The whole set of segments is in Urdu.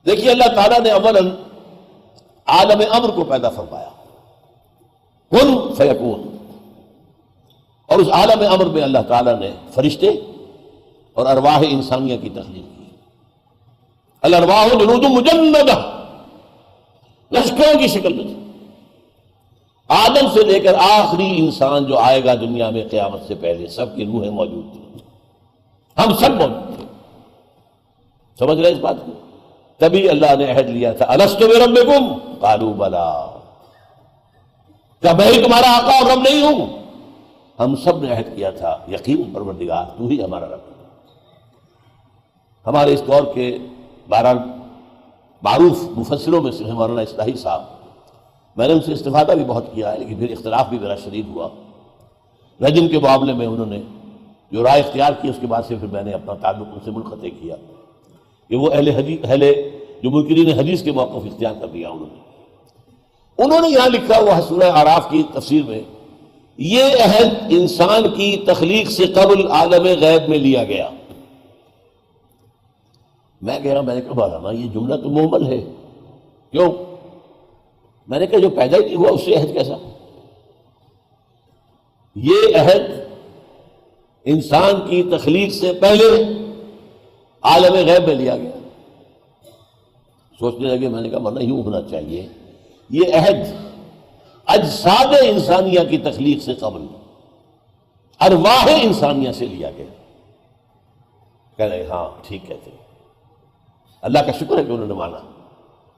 دیکھیے اللہ تعالیٰ نے اولاً عالم امر کو پیدا فرمایا، کن فیکون، اور اس عالم امر میں اللہ تعالیٰ نے فرشتے اور ارواح انسانیہ کی تخلیق کی۔ الارواح جنود مجندہ، لشکروں کی شکل میں تھی۔ آدم سے لے کر آخری انسان جو آئے گا دنیا میں قیامت سے پہلے، سب کی روحیں موجود تھیں، ہم سب موجود تھے۔ سمجھ رہے اس بات کو؟ تبھی اللہ نے عہد لیا تھا، الست بربکم قالوا بلا، کیا میں ہی تمہارا آقا اور رب نہیں ہوں؟ ہم سب نے عہد کیا تھا، یقین پروردگار تو ہی ہمارا رب ہے۔ ہمارے اس دور کے 12 معروف مفسروں میں سے ہیں مولانا اصلاحی صاحب، میں نے ان سے استفادہ بھی بہت کیا ہے، لیکن پھر اختلاف بھی میرا شدید ہوا۔ رجم کے معاملے میں انہوں نے جو رائے اختیار کی، اس کے بعد سے پھر میں نے اپنا تعلق ان سے منقطع کیا کہ وہ اہل جو منکرین حدیث کے موقف اختیار کر دیا انہوں نے یہاں لکھا ہوا سورہ اعراف کی تفسیر میں، یہ عہد انسان کی تخلیق سے قبل عالم غیب میں لیا گیا۔ میں کہہ رہا میں نے کہا مولانا یہ جملہ تو محمل ہے، کیوں؟ میں نے کہا جو پیدا ہی ہوا اس سے عہد کیسا؟ یہ عہد انسان کی تخلیق سے پہلے عالم غیب میں لیا گیا۔ سوچنے لگے، میں نے کہا ورنہ یوں ہونا چاہیے، یہ عہد اجساد انسانیہ کی تخلیق سے قبل ارواح انسانیہ سے لیا گیا۔ کہہ رہے ہاں ٹھیک کہتے ہیں، اللہ کا شکر ہے کہ انہوں نے مانا۔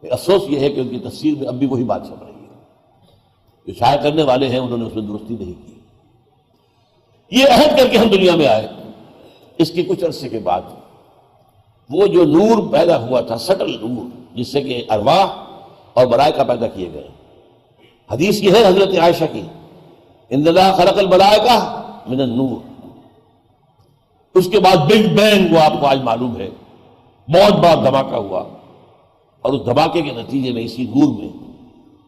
افسوس یہ ہے کہ ان کی تفسیر میں اب بھی وہی بات چل رہی ہے، جو شائع کرنے والے ہیں انہوں نے اس میں درستی نہیں کی۔ یہ عہد کر کے ہم دنیا میں آئے، اس کے کچھ عرصے کے بعد وہ جو نور پیدا ہوا تھا، سٹل نور، جس سے کہ ارواح اور ملائکہ پیدا کیے گئے۔ حدیث یہ ہے حضرت عائشہ کی، ان اللہ خلق الملائکہ من النور۔ اس کے بعد بگ بینگ وہ آپ کو آج معلوم ہے، بہت بڑا دھماکہ ہوا، اور اس دھماکے کے نتیجے میں اسی نور میں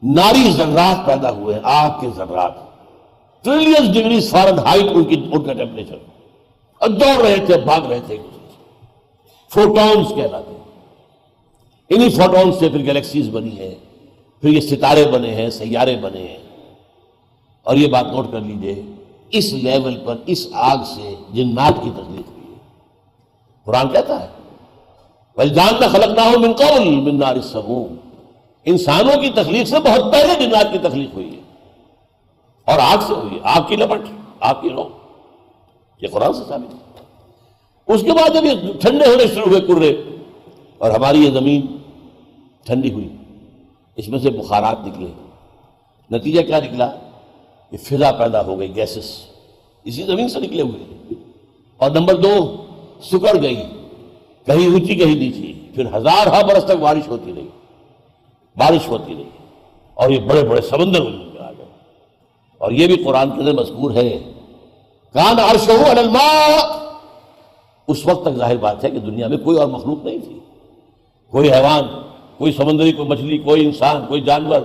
ناری ذرات پیدا ہوئے ہیں، آگ کے ذرات، ٹریلین ڈگری فارن ہائٹ ان کا ٹیمپریچر، اور دوڑ رہے تھے، بھاگ رہے تھے، فوٹونز کہلاتے ہیں۔ انہی فوٹونز سے پھر گلیکسیز بنی ہیں، پھر یہ ستارے بنے ہیں، سیارے بنے ہیں۔ اور یہ بات نوٹ کر لیجئے، اس لیول پر اس آگ سے جنات کی تخلیق ہوئی ہے۔ قرآن کہتا ہے وَالْجَانَّ خَلَقْنَاهُ مِنْ قَبْلُ مِنْ نَارِ السَّمُومِ، انسانوں کی تخلیق سے بہت پہلے جنات کی تخلیق ہوئی ہے، اور آگ سے ہوئی ہے، آگ کی لپٹ، آگ کی لو، یہ قرآن سے ثابت ہے۔ اس کے بعد جب یہ ٹھنڈے ہونے شروع ہوئے کرے، اور ہماری یہ زمین ٹھنڈی ہوئی، اس میں سے بخارات نکلے، نتیجہ کیا نکلا؟ یہ فضا پیدا ہو گئی، گیسز اسی زمین سے نکلے ہوئے، اور نمبر 2 سکڑ گئی، کہیں اونچی کہیں نیچی، پھر ہزارہ برس تک بارش ہوتی رہی، اور یہ بڑے بڑے سمندر وجود میں آ گئے۔ اور یہ بھی قرآن کے اندر مذکور ہے، کان عرشہ علی الماء۔ اس وقت تک ظاہر بات ہے کہ دنیا میں کوئی اور مخلوق نہیں تھی، کوئی حیوان، کوئی سمندری، کوئی مچھلی، کوئی انسان، کوئی جانور،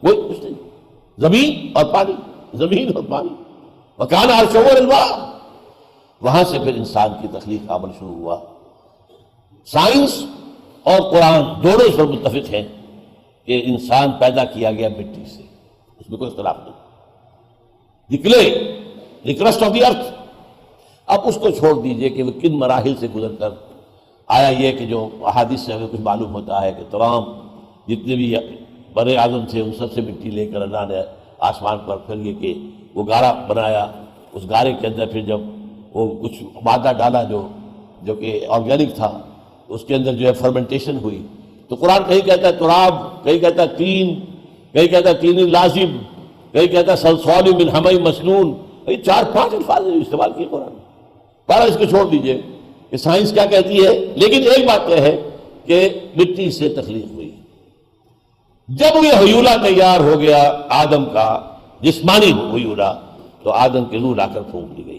کوئی کچھ نہیں، زمین اور پانی، زمین اور پانی۔ وکان عرشہ علی الماء، وہاں سے پھر انسان کی تخلیق کا عمل شروع ہوا۔ سائنس اور قرآن دونوں اس پر متفق ہیں کہ انسان پیدا کیا گیا مٹی سے، اس میں کوئی اختلاف نہیں۔ دی کرسٹ آف دی ارتھ۔ اب اس کو چھوڑ دیجئے کہ وہ کن مراحل سے گزر کر آیا، یہ کہ جو احادیث سے ہمیں کچھ معلوم ہوتا ہے کہ تمام جتنے بھی بر اعظم تھے ان سب سے مٹی لے کر اللہ نے آسمان پر، پھر یہ کہ وہ گارا بنایا، اس گارے کے اندر پھر جب وہ کچھ مادہ ڈالا جو کہ آرگینک تھا، اس کے اندر جو ہے فرمنٹیشن ہوئی، تو قرآن کہیں کہتا ہے تراب، کہیں کہتا ہے تین، کہیں کہتا ہے تین لازم، کہیں کہتا ہے صلصال من حمأ مسنون۔ یہ 4-5 الفاظ استعمال کیے قرآن۔ بہرحال اس کو چھوڑ دیجئے کہ سائنس کیا کہتی ہے، لیکن ایک بات یہ ہے کہ مٹی سے تخلیق ہوئی۔ جب یہ حیولہ تیار ہو گیا آدم کا، جسمانی حیولہ، تو آدم کی روح لا کر پھونک دی گئی،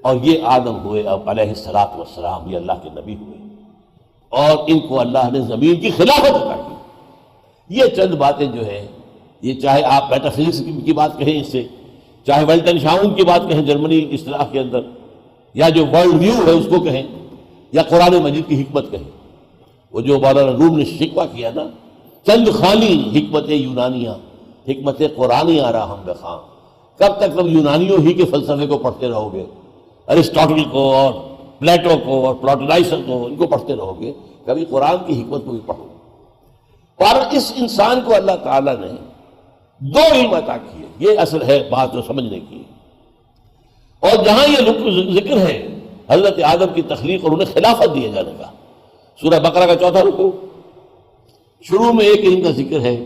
اور یہ آدم ہوئے اب علیہ السلام، یہ اللہ کے نبی ہوئے، اور ان کو اللہ نے زمین کی خلافت عطا کی۔ یہ چند باتیں جو ہیں، یہ چاہے آپ میٹا فزکس کی بات کہیں اس سے، چاہے ویلٹن شاؤن کی بات کہیں جرمنی اصطلاح کے اندر، یا جو ورلڈ ویو ہے اس کو کہیں، یا قرآن مجید کی حکمت کہیں، وہ جو مولانا روم نے شکوہ کیا نا، چند خالی حکمت یونانیہ، حکمت قرآنی آ رہا ہم بخواں، کب تک تم یونانیوں ہی کے فلسفے کو پڑھتے رہو گے، ارسطاٹل کو اور پلیٹو کو اور پلاٹونائزم کو، ان کو پڑھتے رہو گے، کبھی قرآن کی حکمت کو بھی پڑھو۔ اور اس انسان کو اللہ تعالیٰ نے دو علم عطا کیے، یہ اصل ہے بات جو سمجھنے کی۔ اور جہاں یہ ذکر ہے حضرت آدم کی تخلیق اور انہیں خلافت دیے جانے کا، سورہ بقرہ کا 4واں رکوع، شروع میں ایک علم کا ذکر ہے،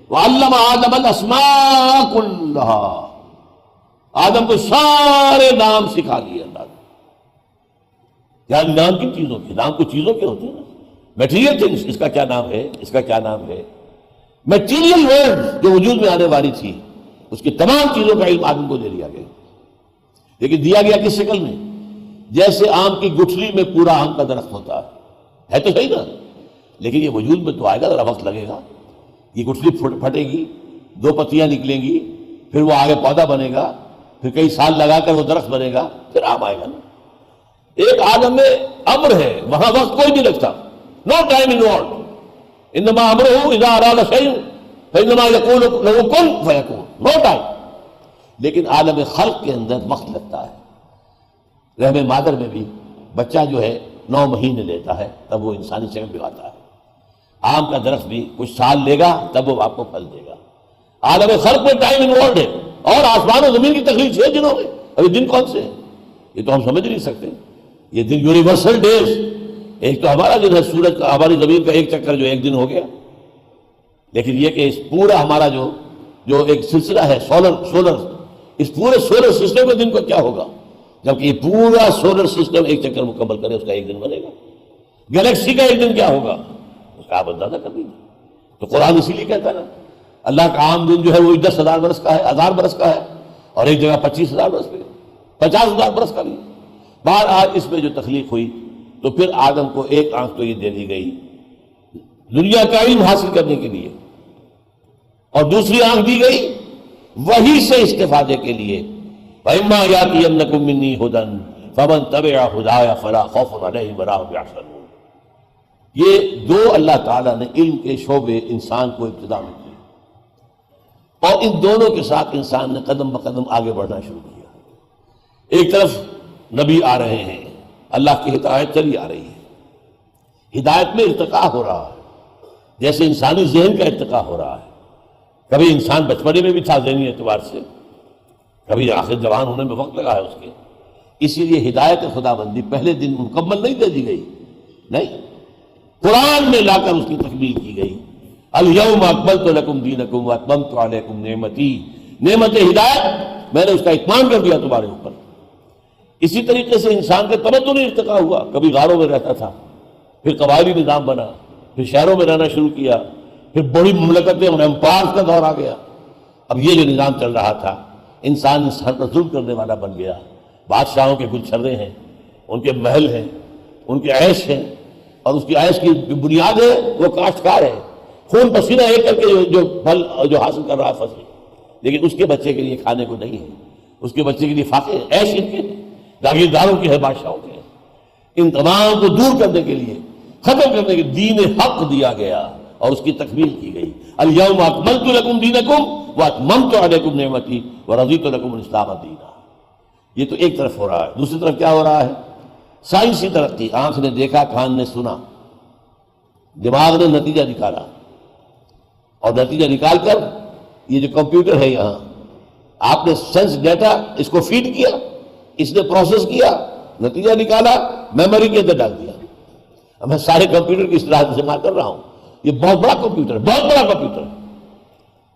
وَعَلَّمَ آدَمَ الْأَسْمَاءَ كُلَّهَا، آدم کو سارے نام سکھا دیے اللہ نے۔ کیا نام کن چیزوں کے؟ نام کچھ چیزوں کے ہوتے ہیں نا، میٹیریل تھنگس، اس کا کیا نام ہے، اس کا کیا نام ہے۔ میٹیریل ورلڈ جو وجود میں آنے والی تھی، اس کی تمام چیزوں کا علم آدم کو دے دیا گیا، لیکن دیا گیا کس شکل میں؟ جیسے آم کی گٹھلی میں پورا آم کا درخت ہوتا ہے تو صحیح نا، لیکن یہ وجود میں تو آئے گا، ذرا وقت لگے گا، یہ گٹھلی پھٹے گی، دو پتیاں نکلیں گی، پھر وہ آگے پودا بنے گا، پھر کئی سال لگا کر وہ درخت بنے گا، پھر آم آئے گا نا۔ ایک عالم میں امر ہے، وہاں وقت کوئی نہیں لگتا، نو ٹائم انوالوڈ، انما امرہ اذا اراد شیئا فانما یقول له کن فیکون، نو ٹائم۔ لیکن عالم خلق کے اندر وقت لگتا ہے۔ رحم مادر میں بھی بچہ جو ہے 9 مہینے لیتا ہے، تب وہ انسانی شکل میں آتا ہے۔ آم کا درخت بھی کچھ سال لے گا، تب وہ آپ کو پھل دے گا۔ عالم خلق میں ٹائم انوالوڈ ہے، اور آسمان و زمین کی تخلیق 6 دنوں میں۔ ابھی دن کون سے ہیں یہ تو ہم سمجھ نہیں سکتے، یہ دن یونیورسل ڈیز، ایک تو ہمارا دن ہے سورج کا، ہماری زمین کا ایک چکر جو ایک دن ہو گیا، لیکن یہ کہ اس پورا ہمارا جو ایک سلسلہ ہے سولر، اس پورے سولر سسٹم کے دن کو کیا ہوگا، جبکہ یہ پورا سولر سسٹم ایک چکر مکمل کرے، اس کا ایک دن بنے گا۔ گلیکسی کا ایک دن کیا ہوگا، اس کا آپ اندازہ کر لیجیے۔ تو قرآن اسی لیے کہتا ہے نا، اللہ کا عام دن جو ہے وہ 10,000 برس کا ہے، 1000 برس کا ہے، اور ایک جگہ 25,000 برس کا، 50,000 برس کا بھی۔ بہرحال اس میں جو تخلیق ہوئی تو پھر آدم کو ایک آنکھ تو یہ دے دی گئی دنیا کا علم حاصل کرنے کے لیے، اور دوسری آنکھ دی گئی وحی سے استفادے کے لیے، وَإِمَّا يَأْتِيَنَّكُم مِّنِّي هُدًى فَمَن تَبِعَ هُدَايَ فَلَا خَوْفٌ عَلَيْهِمْ وَلَا هُمْ يَحْزَنُونَ۔ یہ دو اللہ تعالیٰ نے علم کے شعبے انسان کو ابتدا میں دیے، اور ان دونوں کے ساتھ انسان نے قدم بقدم آگے بڑھنا شروع کیا۔ ایک طرف نبی آ رہے ہیں، اللہ کی ہدایت چلی آ رہی ہے، ہدایت میں ارتقاء ہو رہا ہے، جیسے انسانی ذہن کا ارتقاء ہو رہا ہے۔ کبھی انسان بچپنے میں بھی تھا ذہنی اعتبار سے، کبھی آخر جوان ہونے میں وقت لگا ہے اس کے، اسی لیے ہدایت خدا بندی پہلے دن مکمل نہیں دے دی گئی، نہیں، قرآن میں لا کر اس کی تکمیل کی گئی۔ الیوم اکملت لکم دینکم واتممت علیکم نعمتی، نعمت ہدایت میں نے اس کا اتمام کر دیا تمہارے اوپر۔ اسی طریقے سے انسان کے تمدنی ارتقاء ہوا، کبھی غاروں میں رہتا تھا، پھر قبائلی نظام بنا، پھر شہروں میں رہنا شروع کیا، پھر بڑی مملکتیں اور امپائرز کا دور آ گیا۔ اب یہ جو نظام چل رہا تھا، انسان پر ظلم کرنے والا بن گیا، بادشاہوں کے گلچھرے ہیں، ان کے محل ہیں، ان کے عیش ہیں، اور اس کی عیش کی بنیاد ہے وہ کاشتکار ہے، خون پسینہ ایک کر کے جو پھل جو حاصل کر رہا فصل، لیکن اس کے بچے کے لیے کھانے کو نہیں ہے، اس کے بچے کے لیے فاقے عیش ان کے جاگیرداروں کے ہے، بادشاہوں کے ہیں۔ ان تمام کو دور کرنے کے لیے، ختم کرنے کے دین حق دیا گیا اور اس کی تکمیل کی گئی۔ الیوم اکملت لکم دینکم واتممت علیکم نعمتی ورضیت لکم الاسلام دینا۔ یہ تو ایک طرف ہو رہا ہے۔ دوسری طرف کیا ہو رہا ہے؟ سائنسی ترقی، آنکھ نے دیکھا، کان نے سنا، دماغ نے نتیجہ نکالا، اور نتیجہ نکال کر یہ جو کمپیوٹر ہے یہاں، آپ نے سینس ڈیٹا اس کو فیڈ کیا، اس نے پروسیس کیا، نتیجہ نکالا، میموری کے اندر ڈال دیا۔ اب میں سارے کمپیوٹر کی اصطلاح استعمال کر رہا ہوں، یہ بہت بڑا کمپیوٹر، بہت بڑا کمپیوٹر۔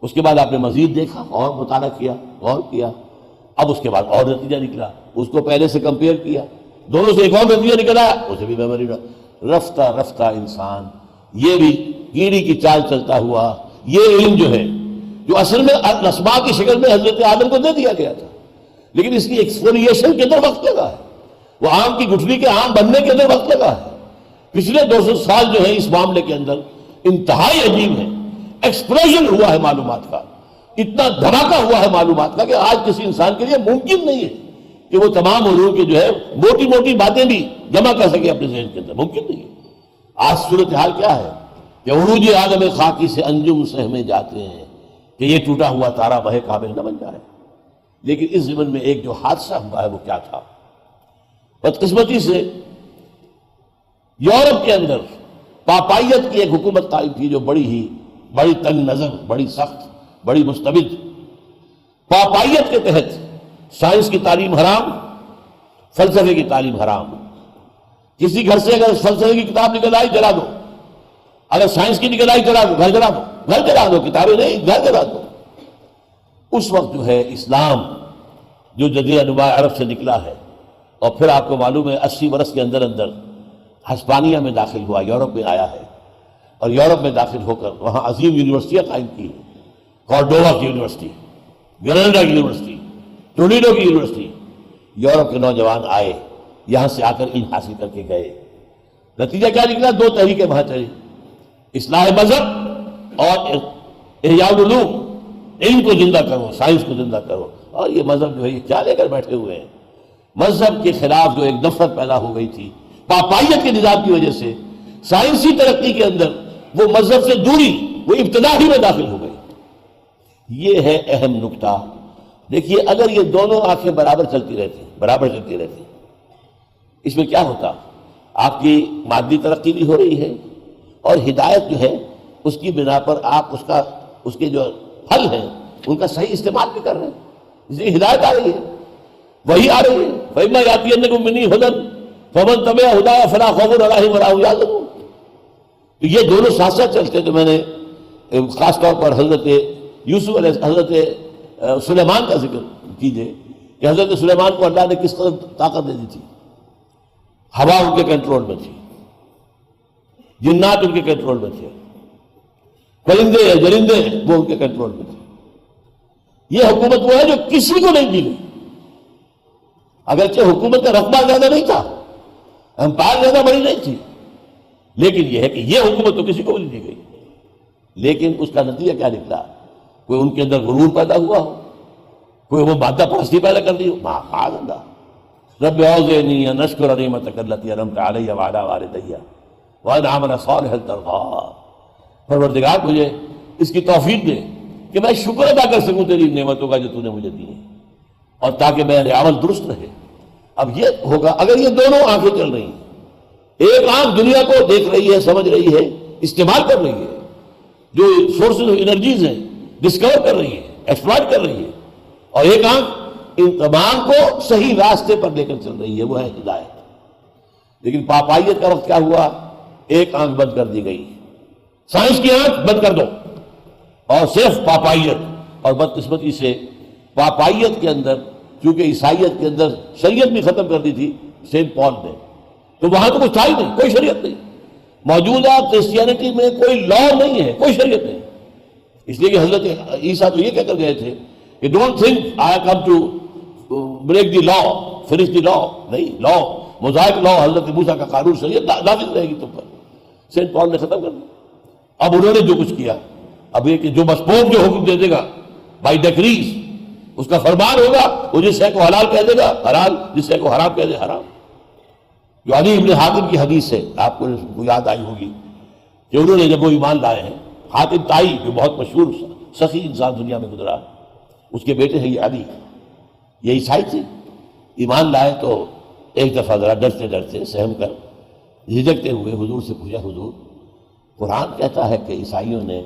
اس کے بعد آپ نے مزید دیکھا اور مطالعہ کیا، غور کیا، اب اس کے بعد اور نتیجہ نکلا، اس کو پہلے سے کمپیئر کیا، دونوں سے ایک اور نتیجہ نکلا، اسے بھی میموری ڈال۔ رفتہ رفتہ انسان یہ بھی کیڑی کی چال چلتا ہوا، یہ علم جو ہے، جو اصل میں اسماء کی شکل میں حضرت آدم کو دے دیا گیا تھا، لیکن اس کی ایکسپلینیشن کے اندر وقت لگا ہے، وہ آم کی گٹھلی کے آم بننے کے اندر وقت لگا ہے۔ پچھلے 200 سال جو ہے اس معاملے کے اندر انتہائی عجیب ہے، ایکسپلوژن ہوا ہے معلومات کا، اتنا دھماکہ ہوا ہے معلومات کا کہ آج کسی انسان کے لیے ممکن نہیں ہے کہ وہ تمام علوم کے جو ہے موٹی موٹی باتیں بھی جمع کر سکے اپنے ذہن کے اندر، ممکن نہیں ہے۔ آج صورتحال کیا ہے کہ عروج آدم خاکی سے انجم سہمے جاتے ہیں کہ یہ ٹوٹا ہوا تارا بہے قابل نہ بن جائے. لیکن اس زمن میں ایک جو حادثہ ہوا ہے وہ کیا تھا؟ بدقسمتی سے یورپ کے اندر پاپائیت کی ایک حکومت قائم تھی جو بڑی تنگ نظر، بڑی سخت، بڑی مستبد. پاپائیت کے تحت سائنس کی تعلیم حرام، فلسفے کی تعلیم حرام. کسی گھر سے اگر فلسفے کی کتاب نکل آئی جلا دو، اگر سائنس کی نکل آئی جلا دو، گھر جلا دو، گھر جلا دو، کتابیں نہیں گھر جلا دو. اس وقت جو ہے اسلام جو جزیرہ نما عرب سے نکلا ہے، اور پھر آپ کو معلوم ہے 80 برس کے اندر اندر ہسپانیہ میں داخل ہوا، یورپ میں آیا ہے، اور یورپ میں داخل ہو کر وہاں عظیم یونیورسٹیاں قائم کی، کارڈووا کی یونیورسٹی، گریناڈا کی یونیورسٹی، ٹولیڈو کی یونیورسٹی. یورپ کے نوجوان آئے، یہاں سے آ کر علم حاصل کر کے گئے. نتیجہ کیا نکلا؟ 2 تحریکیں وہاں چلی، اصلاح مذہب اور احیاء العلوم. علم کو زندہ کرو، سائنس کو زندہ کرو. اور یہ مذہب جو ہے یہ کیا لے کر بیٹھے ہوئے ہیں؟ مذہب کے خلاف جو ایک نفرت پیدا ہو گئی تھی پاپائیت کے نظام کی وجہ سے، سائنسی ترقی کے اندر وہ مذہب سے دوری، وہ ابتدا ہی میں داخل ہو گئی. یہ ہے اہم نکتہ. دیکھیے اگر یہ دونوں آنکھیں برابر چلتی رہتی، اس میں کیا ہوتا؟ آپ کی مادی ترقی بھی ہو رہی ہے، اور ہدایت جو ہے اس کی بنا پر آپ اس کے جو پھل ہیں ان کا صحیح استعمال بھی کر رہے ہیں. اس لیے ہدایت آ رہی ہے، وہی آ رہی ہے. فَإِمَّا يَأْتِيَنَّكُم مِّنِّي هُدًى فَمَن تَبِعَ هُدَايَ فَلَا خَوْفٌ عَلَيْهِمْ وَلَا هُمْ يَحْزَنُونَ. تو یہ دونوں ساتھ ساتھ چلتے. تو میں نے خاص طور پر حضرت سلیمان کا ذکر کیجئے کہ حضرت سلیمان کو اللہ نے کس طرح طاقت دے دی تھی. ہوا ان کے کنٹرول میں تھی، جنات ان کے کنٹرول میں تھے، پرندے جرندے وہ ان کے کنٹرول میں تھے. یہ حکومت وہ ہے جو کسی کو نہیں دی گئی. اگرچہ حکومت کا رقبہ زیادہ نہیں تھا، امپائر زیادہ بڑی نہیں تھی، لیکن یہ ہے کہ یہ حکومت تو کسی کو نہیں دی گئی. لیکن اس کا نتیجہ کیا نکلا؟ کوئی ان کے اندر غرور پیدا ہوا ہو، کوئی وہ مادہ پرستی پیدا کر دی ہو. معاذ اللہ. رب اوزعنی ان اشکر نعمتک التی انعمت علی وعلی والدی وان اعمل صالحا ترضاہ. پروردگار مجھے اس کی توفیق دے کہ میں شکر ادا کر سکوں تیری نعمتوں کا جو تو نے مجھے دی ہیں، اور تاکہ میرا عمل درست رہے. اب یہ ہوگا اگر یہ دونوں آنکھیں چل رہی ہیں، ایک آنکھ دنیا کو دیکھ رہی ہے، سمجھ رہی ہے، استعمال کر رہی ہے، جو سورسز آف انرجیز ہیں ڈسکور کر رہی ہے، ایکسپلائٹ کر رہی ہے، اور ایک آنکھ ان تمام کو صحیح راستے پر لے کر چل رہی ہے، وہ ہے ہدایت. لیکن پاپائیت کا وقت کیا ہوا؟ ایک آنکھ بند کر دی گئی، سائنس کی آنکھ بند کر دو، اور صرف پاپائیت. اور بدقسمتی سے پاپائیت کے اندر، چونکہ عیسائیت کے اندر شریعت بھی ختم کر دی تھی سینٹ پال نے، تو وہاں تو کچھ تھا ہی نہیں، کوئی شریعت نہیں. موجودہ کرسچینٹی میں کوئی لا نہیں ہے، کوئی شریعت نہیں. اس لیے کہ حضرت عیسیٰ تو یہ کہہ کر گئے تھے کہ don't think I come to break the law, finish the law. نہیں، لا موزائک لا، حضرت موسیٰ کا قانون شریعت لازم رہے گی تم پر. سینٹ پال نے ختم کر دیا. اب انہوں نے جو کچھ کیا، اب یہ کہ جو مسپوپ جو حکم دے دے گا بائی ڈیکریز، اس کا فرمان ہوگا، وہ جس شے کو حلال کہہ دے گا حلال، جس شے کو حرام کہہ دے حرام. جو علی ابن حاتم کی حدیث ہے، آپ کو یاد آئی ہوگی کہ انہوں نے جب وہ ایمان لائے ہیں، حاتم تائی جو بہت مشہور سخی انسان دنیا میں گزرا، اس کے بیٹے ہیں یہ علی، یہ عیسائی تھے. ایمان لائے تو ایک دفعہ ذرا ڈرتے ڈرتے سہم کر جھجکتے ہوئے حضور سے پوچھا، حضور قرآن کہتا ہے کہ عیسائیوں نے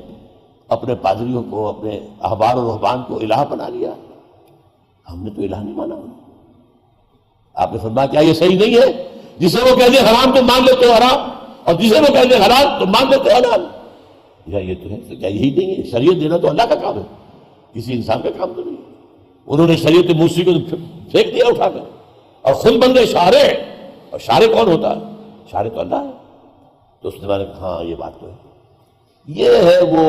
اپنے پادریوں کو، اپنے احبار و رہبان کو الہ بنا لیا، ہم نے تو الہ نہیں مانا. آپ نے فرمایا کیا یہ صحیح نہیں ہے؟ جسے وہ کہہ دے حرام تم مان لیتے ہو حرام، اور جسے وہ کہہ دے حلال تم مان لیتے ہو حلال. یا یہ تو ہے، کیا یہی نہیں ہے؟ شریعت دینا تو اللہ کا کام ہے، کسی انسان کا کام تو نہیں. انہوں نے شریعت موسیقی کو پھینک دیا اٹھا کر، اور خود بن گئے شارع. اور شارع کون ہوتا ہے؟ شارع تو اللہ ہے. تو اس نے کہا ہاں یہ بات تو ہے. یہ ہے وہ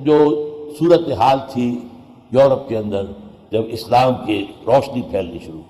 جو صورتحال تھی یورپ کے اندر جب اسلام کی روشنی پھیلنی شروع